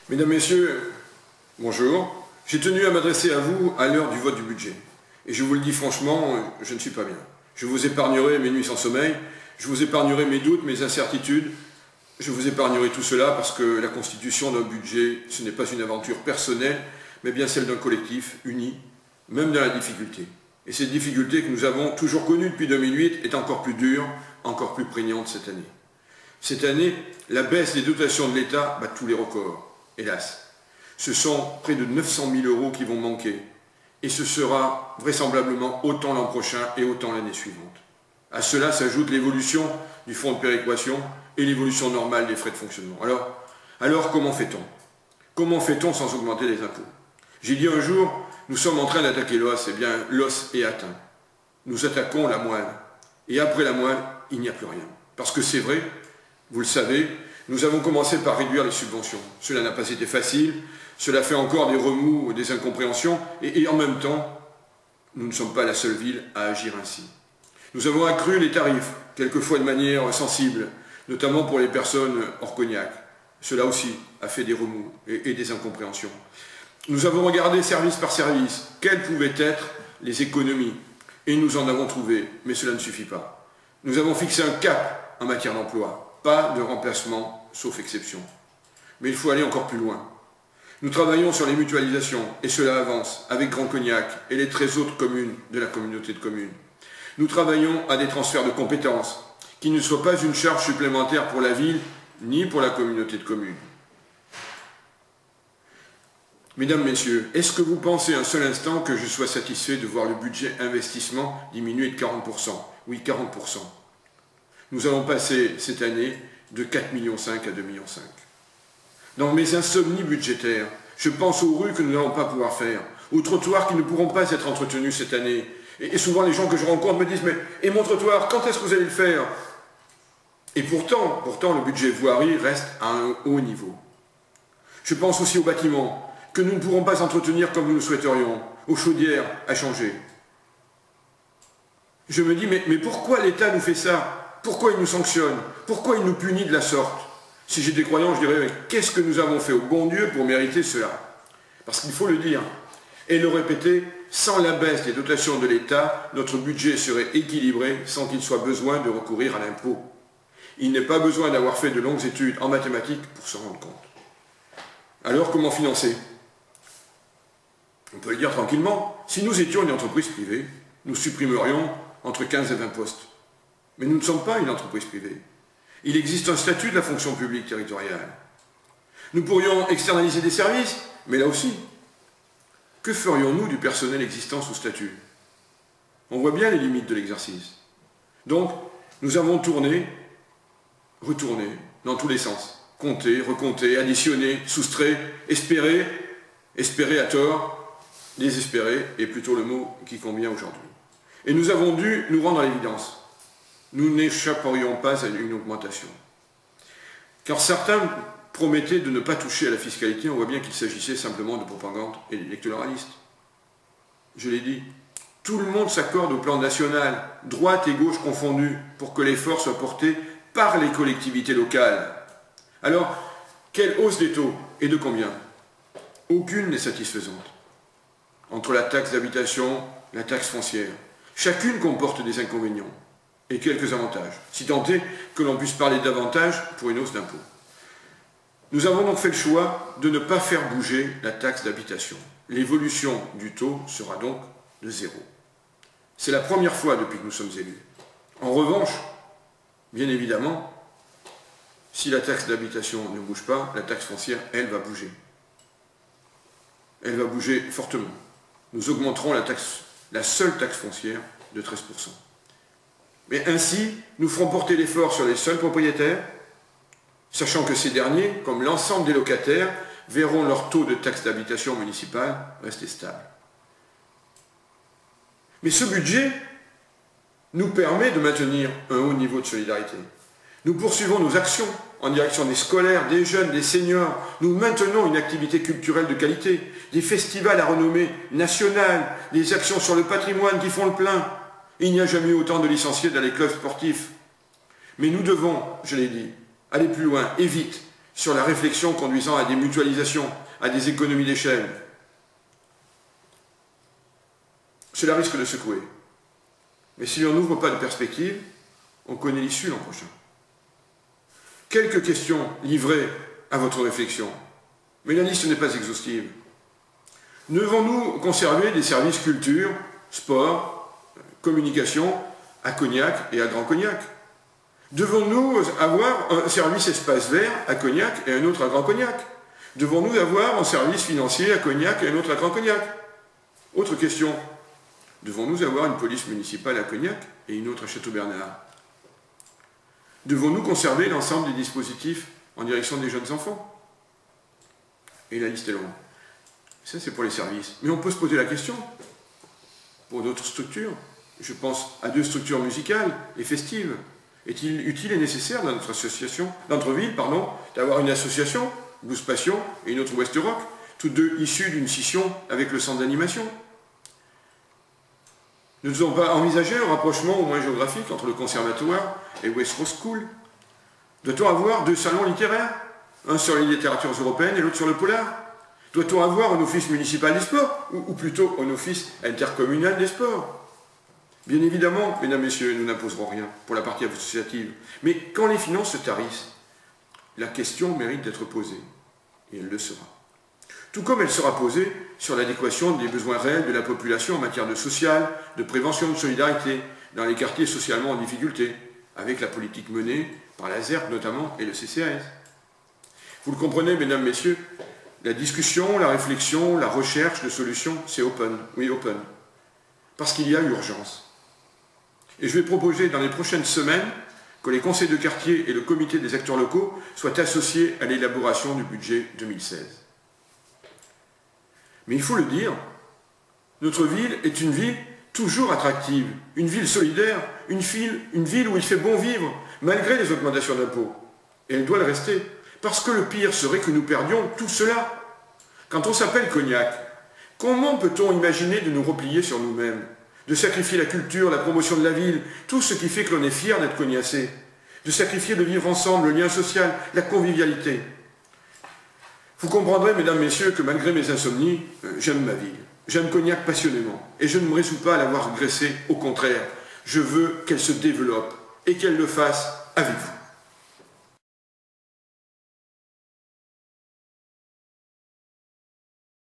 Mesdames, Messieurs, bonjour. J'ai tenu à m'adresser à vous à l'heure du vote du budget. Et je vous le dis franchement, je ne suis pas bien. Je vous épargnerai mes nuits sans sommeil, je vous épargnerai mes doutes, mes incertitudes, je vous épargnerai tout cela parce que la constitution d'un budget, ce n'est pas une aventure personnelle, mais bien celle d'un collectif uni, même dans la difficulté. Et cette difficulté que nous avons toujours connue depuis 2008 est encore plus dure, encore plus prégnante cette année. Cette année, la baisse des dotations de l'État bat tous les records, hélas. Ce sont près de 900 000 € qui vont manquer, et ce sera vraisemblablement autant l'an prochain et autant l'année suivante. À cela s'ajoute l'évolution du fonds de péréquation et l'évolution normale des frais de fonctionnement. Alors comment fait-on? Comment fait-on sans augmenter les impôts? J'ai dit un jour, nous sommes en train d'attaquer l'os, eh bien l'os est atteint. Nous attaquons la moelle, et après la moelle, il n'y a plus rien. Parce que c'est vrai, vous le savez, nous avons commencé par réduire les subventions. Cela n'a pas été facile, cela fait encore des remous, des incompréhensions, et en même temps, nous ne sommes pas la seule ville à agir ainsi. Nous avons accru les tarifs, quelquefois de manière sensible, notamment pour les personnes hors cognac. Cela aussi a fait des remous et des incompréhensions. Nous avons regardé service par service quelles pouvaient être les économies, et nous en avons trouvé, mais cela ne suffit pas. Nous avons fixé un cap en matière d'emploi, pas de remplacement, sauf exception. Mais il faut aller encore plus loin. Nous travaillons sur les mutualisations, et cela avance, avec Grand Cognac et les 13 autres communes de la communauté de communes. Nous travaillons à des transferts de compétences, qui ne soient pas une charge supplémentaire pour la ville, ni pour la communauté de communes. Mesdames, Messieurs, est-ce que vous pensez un seul instant que je sois satisfait de voir le budget investissement diminuer de 40%? Oui, 40%. Nous allons passer cette année de 4,5 millions à 2,5 millions. Dans mes insomnies budgétaires, je pense aux rues que nous n'allons pas pouvoir faire, aux trottoirs qui ne pourront pas être entretenus cette année. Et souvent les gens que je rencontre me disent « Mais et mon trottoir, quand est-ce que vous allez le faire ?» Et pourtant, le budget voirie reste à un haut niveau. Je pense aussi aux bâtiments, que nous ne pourrons pas entretenir comme nous le souhaiterions, aux chaudières à changer. Je me dis, mais pourquoi l'État nous fait ça? Pourquoi il nous sanctionne? Pourquoi il nous punit de la sorte? Si j'étais croyant, je dirais, qu'est-ce que nous avons fait au bon Dieu pour mériter cela? Parce qu'il faut le dire, et le répéter, sans la baisse des dotations de l'État, notre budget serait équilibré sans qu'il soit besoin de recourir à l'impôt. Il n'est pas besoin d'avoir fait de longues études en mathématiques pour s'en rendre compte. Alors, comment financer? On peut le dire tranquillement, si nous étions une entreprise privée, nous supprimerions entre 15 et 20 postes. Mais nous ne sommes pas une entreprise privée. Il existe un statut de la fonction publique territoriale. Nous pourrions externaliser des services, mais là aussi, que ferions-nous du personnel existant sous statut? On voit bien les limites de l'exercice. Donc, nous avons tourné, retourné, dans tous les sens. Compter, recompter, additionner, soustraire, espérer à tort, désespérer est plutôt le mot qui convient aujourd'hui. Et nous avons dû nous rendre à l'évidence. Nous n'échapperions pas à une augmentation. Car certains promettaient de ne pas toucher à la fiscalité, on voit bien qu'il s'agissait simplement de propagande électoraliste. Je l'ai dit, tout le monde s'accorde au plan national, droite et gauche confondues, pour que l'effort soit porté par les collectivités locales. Alors, quelle hausse des taux et de combien? Aucune n'est satisfaisante. Entre la taxe d'habitation, la taxe foncière, chacune comporte des inconvénients et quelques avantages, si tant est que l'on puisse parler d'avantages pour une hausse d'impôt. Nous avons donc fait le choix de ne pas faire bouger la taxe d'habitation. L'évolution du taux sera donc de 0. C'est la première fois depuis que nous sommes élus. En revanche, bien évidemment, si la taxe d'habitation ne bouge pas, la taxe foncière, elle, va bouger. Elle va bouger fortement. Nous augmenterons la seule taxe foncière de 13%. Mais ainsi, nous ferons porter l'effort sur les seuls propriétaires, sachant que ces derniers, comme l'ensemble des locataires, verront leur taux de taxe d'habitation municipale rester stable. Mais ce budget nous permet de maintenir un haut niveau de solidarité. Nous poursuivons nos actions en direction des scolaires, des jeunes, des seniors. Nous maintenons une activité culturelle de qualité, des festivals à renommée nationale, des actions sur le patrimoine qui font le plein. Il n'y a jamais eu autant de licenciés dans les clubs sportifs. Mais nous devons, je l'ai dit, aller plus loin et vite, sur la réflexion conduisant à des mutualisations, à des économies d'échelle. Cela risque de secouer. Mais si l'on n'ouvre pas de perspective, on connaît l'issue l'an prochain. Quelques questions livrées à votre réflexion, mais la liste n'est pas exhaustive. Devons-nous conserver des services culture, sport, communication à Cognac et à Grand Cognac? Devons-nous avoir un service espace vert à Cognac et un autre à Grand Cognac? Devons-nous avoir un service financier à Cognac et un autre à Grand Cognac? Autre question. Devons-nous avoir une police municipale à Cognac et une autre à Château-Bernard? Devons-nous conserver l'ensemble des dispositifs en direction des jeunes enfants? Et la liste est longue. Ça, c'est pour les services. Mais on peut se poser la question pour d'autres structures. Je pense à 2 structures musicales et festives. Est-il utile et nécessaire dans notre ville, d'avoir une association, Blues Passion, et une autre West Rock, toutes 2 issues d'une scission avec le centre d'animation? Ne devons pas envisager un rapprochement au moins géographique entre le conservatoire et West Rock School? Doit-on avoir 2 salons littéraires, un sur les littératures européennes et l'autre sur le polar? Doit-on avoir un office municipal des sports, ou plutôt un office intercommunal des sports? Bien évidemment, mesdames, messieurs, nous n'imposerons rien pour la partie associative. Mais quand les finances se tarissent, la question mérite d'être posée. Et elle le sera. Tout comme elle sera posée sur l'adéquation des besoins réels de la population en matière de social, de prévention de solidarité, dans les quartiers socialement en difficulté, avec la politique menée par la ZERP notamment et le CCAS. Vous le comprenez, mesdames, messieurs, la discussion, la réflexion, la recherche de solutions, c'est open. Oui, open. Parce qu'il y a urgence. Et je vais proposer dans les prochaines semaines que les conseils de quartier et le comité des acteurs locaux soient associés à l'élaboration du budget 2016. Mais il faut le dire, notre ville est une ville toujours attractive, une ville solidaire, une ville où il fait bon vivre, malgré les augmentations d'impôts. Et elle doit le rester, parce que le pire serait que nous perdions tout cela. Quand on s'appelle Cognac, comment peut-on imaginer de nous replier sur nous-mêmes, de sacrifier la culture, la promotion de la ville, tout ce qui fait que l'on est fier d'être cognacé, de sacrifier le vivre ensemble, le lien social, la convivialité? Vous comprendrez, mesdames, messieurs, que malgré mes insomnies, j'aime ma ville. J'aime Cognac passionnément. Et je ne me résous pas à l'avoir graissée. Au contraire, je veux qu'elle se développe et qu'elle le fasse avec vous.